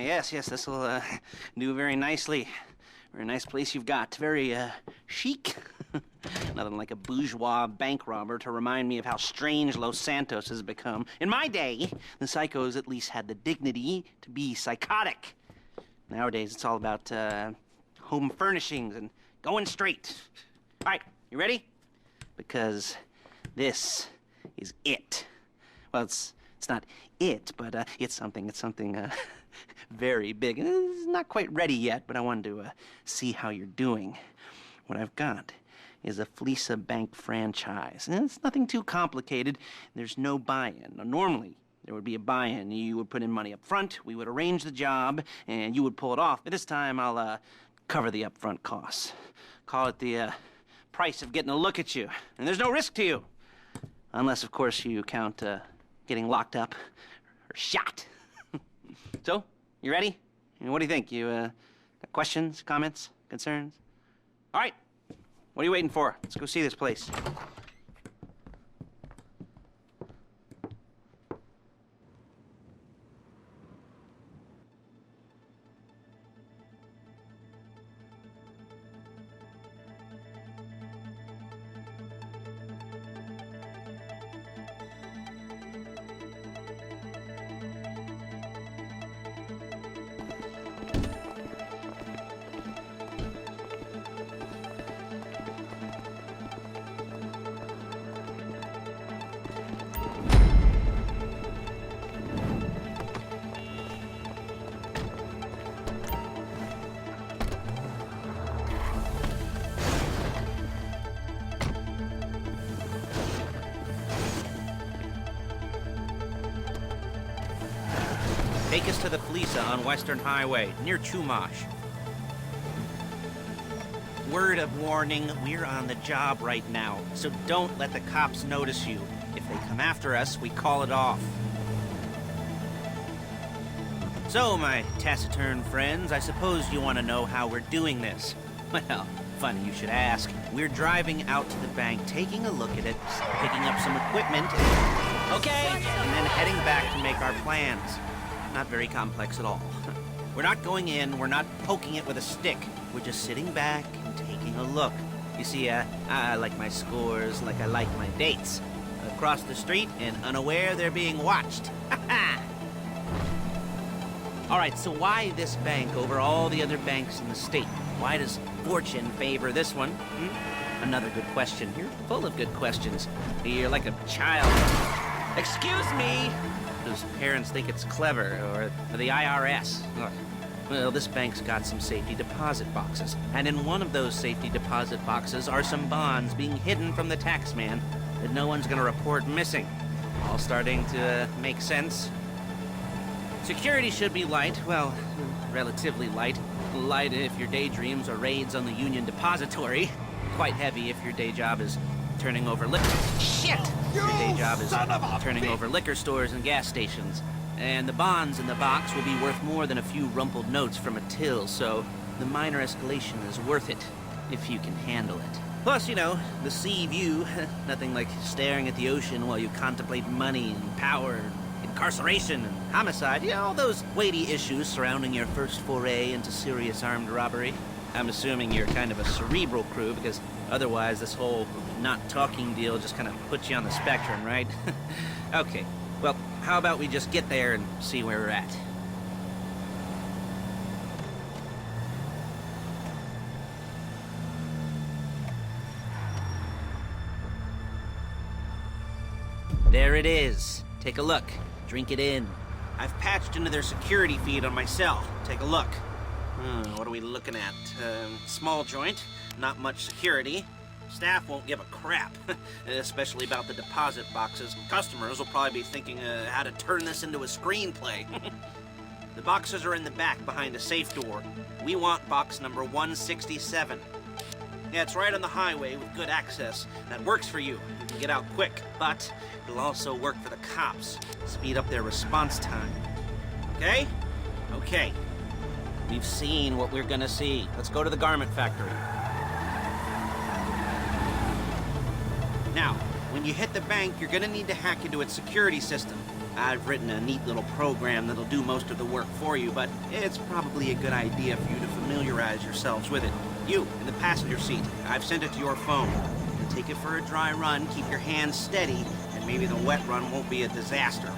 Yes, this'll do very nicely. Very nice place you've got. Very chic. Nothing like a bourgeois bank robber to remind me of how strange Los Santos has become. In my day, the psychos at least had the dignity to be psychotic. Nowadays, it's all about home furnishings and going straight. All right, you ready? Because this is it. Well, it's not it, but it's something very big. It's not quite ready yet, but I wanted to see how you're doing. What I've got is a Fleeca Bank franchise. And it's nothing too complicated. There's no buy-in. Now, normally, there would be a buy-in. You would put in money up front, we would arrange the job, and you would pull it off. But this time, I'll cover the upfront costs. Call it the price of getting a look at you. And there's no risk to you. Unless, of course, you count getting locked up or shot. So, you ready? What do you think? You got questions, comments, concerns? All right. What are you waiting for? Let's go see this place. Take us to the Fleeca on Western Highway, near Chumash. Word of warning, we're on the job right now, so don't let the cops notice you. If they come after us, we call it off. So, my taciturn friends, I suppose you want to know how we're doing this. Well, funny you should ask. We're driving out to the bank, taking a look at it, picking up some equipment, okay, and then heading back to make our plans. Not very complex at all. We're not going in, we're not poking it with a stick. We're just sitting back and taking a look. You see, I like my scores like I like my dates. Across the street and unaware they're being watched. All right, so why this bank over all the other banks in the state? Why does fortune favor this one? Another good question. You're full of good questions. You're like a child. Excuse me! Whose parents think it's clever, or the IRS. Well, this bank's got some safety deposit boxes, and in one of those safety deposit boxes are some bonds being hidden from the taxman that no one's gonna report missing. All starting to make sense. Security should be light, well, relatively light. Light if your daydreams are raids on the Union Depository. Quite heavy if your day job is turning over liquor. Shit! Your day job is turning over liquor stores and gas stations. And the bonds in the box will be worth more than a few rumpled notes from a till, so the minor escalation is worth it, if you can handle it. Plus, you know, the sea view, nothing like staring at the ocean while you contemplate money and power and incarceration and homicide, you know, all those weighty issues surrounding your first foray into serious armed robbery. I'm assuming you're kind of a cerebral crew, because otherwise this whole not talking deal just kind of puts you on the spectrum, right? Okay, well, how about we just get there and see where we're at? There it is. Take a look. Drink it in. I've patched into their security feed on my cell. Take a look. What are we looking at? Small joint, not much security. Staff won't give a crap, especially about the deposit boxes. Customers will probably be thinking how to turn this into a screenplay. The boxes are in the back behind a safe door. We want box number 167. Yeah, it's right on the highway with good access. That works for you. You can get out quick, but it'll also work for the cops. Speed up their response time. Okay? Okay. We've seen what we're gonna see. Let's go to the garment factory. Now, when you hit the bank, you're gonna need to hack into its security system. I've written a neat little program that'll do most of the work for you, but it's probably a good idea for you to familiarize yourselves with it. You, in the passenger seat, I've sent it to your phone. Take it for a dry run, keep your hands steady, and maybe the wet run won't be a disaster.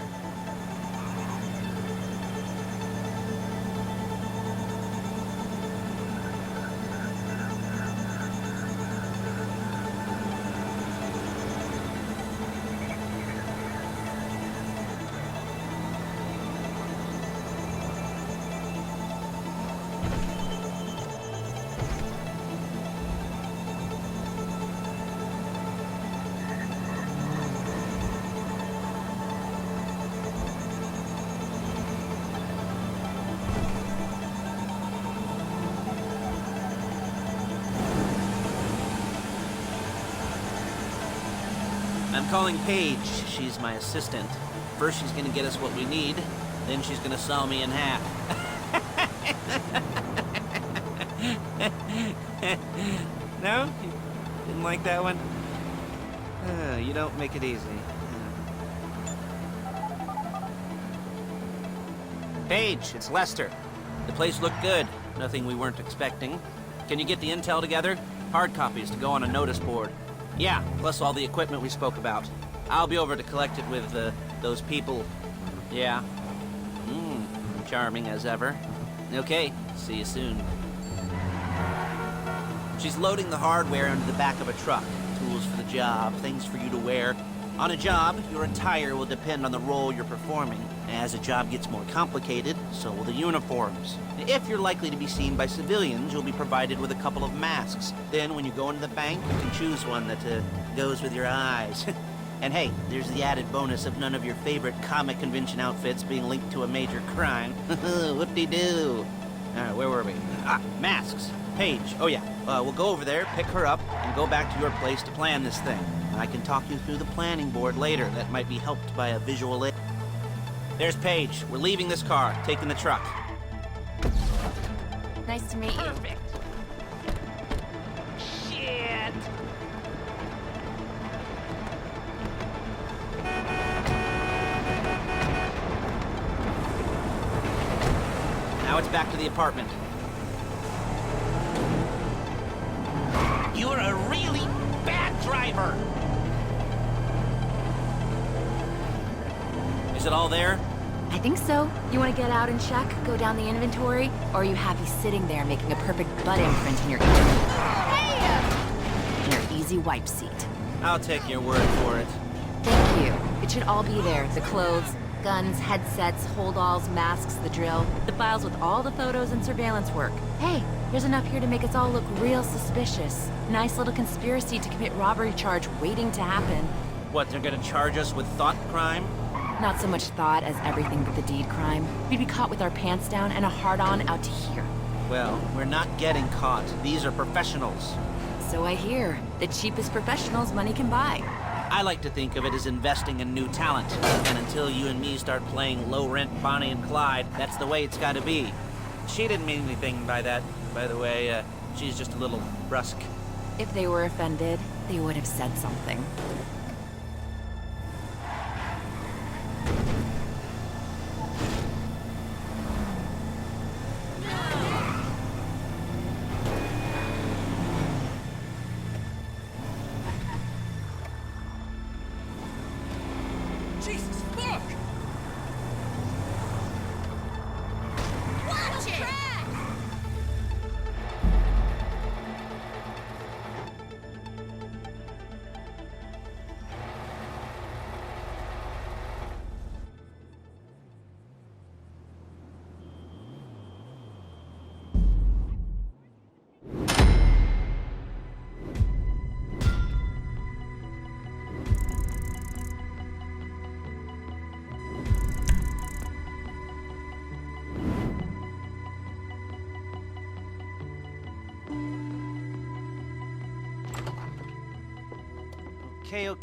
I'm calling Paige. She's my assistant. First she's gonna get us what we need, then she's gonna saw me in half. No? You didn't like that one? You don't make it easy. Paige, it's Lester. The place looked good. Nothing we weren't expecting. Can you get the intel together? Hard copies to go on a notice board. Yeah, plus all the equipment we spoke about. I'll be over to collect it with, those people. Yeah. Charming as ever. Okay, see you soon. She's loading the hardware into the back of a truck. Tools for the job, things for you to wear. On a job, your attire will depend on the role you're performing. As a job gets more complicated, so will the uniforms. If you're likely to be seen by civilians, you'll be provided with a couple of masks. Then, when you go into the bank, you can choose one that goes with your eyes. And hey, there's the added bonus of none of your favorite comic convention outfits being linked to a major crime. Whoop-de-doo. All right, where were we? Masks. Paige. Oh yeah, we'll go over there, pick her up, and go back to your place to plan this thing. I can talk you through the planning board later. That might be helped by a visual aid. There's Paige. We're leaving this car, taking the truck. Nice to meet you. Perfect. Shit. Now it's back to the apartment. You're a really bad driver. Is it all there? I think so. You want to get out and check, go down the inventory, or are you happy sitting there making a perfect butt imprint in your easy wipe seat? I'll take your word for it. Thank you. It should all be there. The clothes, guns, headsets, holdalls, masks, the drill, the files with all the photos and surveillance work. Hey, there's enough here to make us all look real suspicious. Nice little conspiracy to commit robbery charge waiting to happen. What, they're gonna charge us with thought crime? Not so much thought as everything but the deed crime. We'd be caught with our pants down and a hard-on out to here. Well, we're not getting caught. These are professionals. So I hear. The cheapest professionals money can buy. I like to think of it as investing in new talent. And until you and me start playing low-rent Bonnie and Clyde, that's the way it's gotta be. She didn't mean anything by that, by the way. She's just a little brusque. If they were offended, they would have said something. Jesus, fuck! Watch it!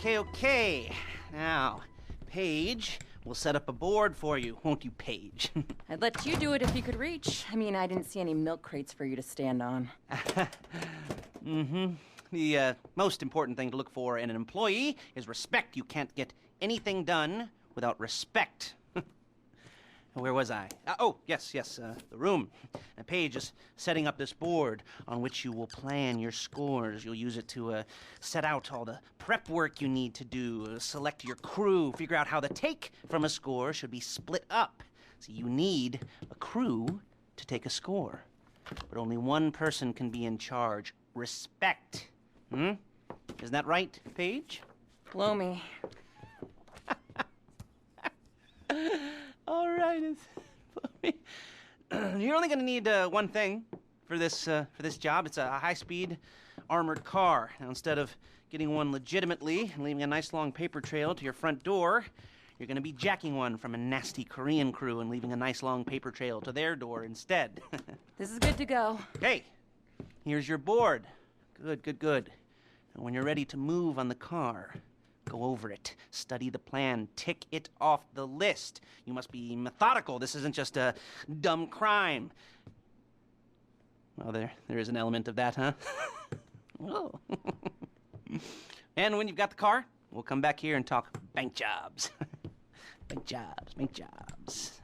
Okay. Now, Paige, we'll set up a board for you, won't you, Paige? I'd let you do it if you could reach. I mean, I didn't see any milk crates for you to stand on. The most important thing to look for in an employee is respect. You can't get anything done without respect. Where was I? Yes, the room. And Paige is setting up this board on which you will plan your scores. You'll use it to set out all the prep work you need to do, select your crew, figure out how the take from a score should be split up. So you need a crew to take a score. But only one person can be in charge. Respect. Isn't that right, Paige? Blow me. All right. You're only going to need one thing for this job. It's a high-speed armored car. Now, instead of getting one legitimately and leaving a nice long paper trail to your front door, you're going to be jacking one from a nasty Korean crew and leaving a nice long paper trail to their door instead. This is good to go. Hey, here's your board. Good. And when you're ready to move on the car, go over it, study the plan, tick it off the list. You must be methodical. This isn't just a dumb crime. Well, there is an element of that, huh? Oh. And when you've got the car, we'll come back here and talk bank jobs. Bank jobs.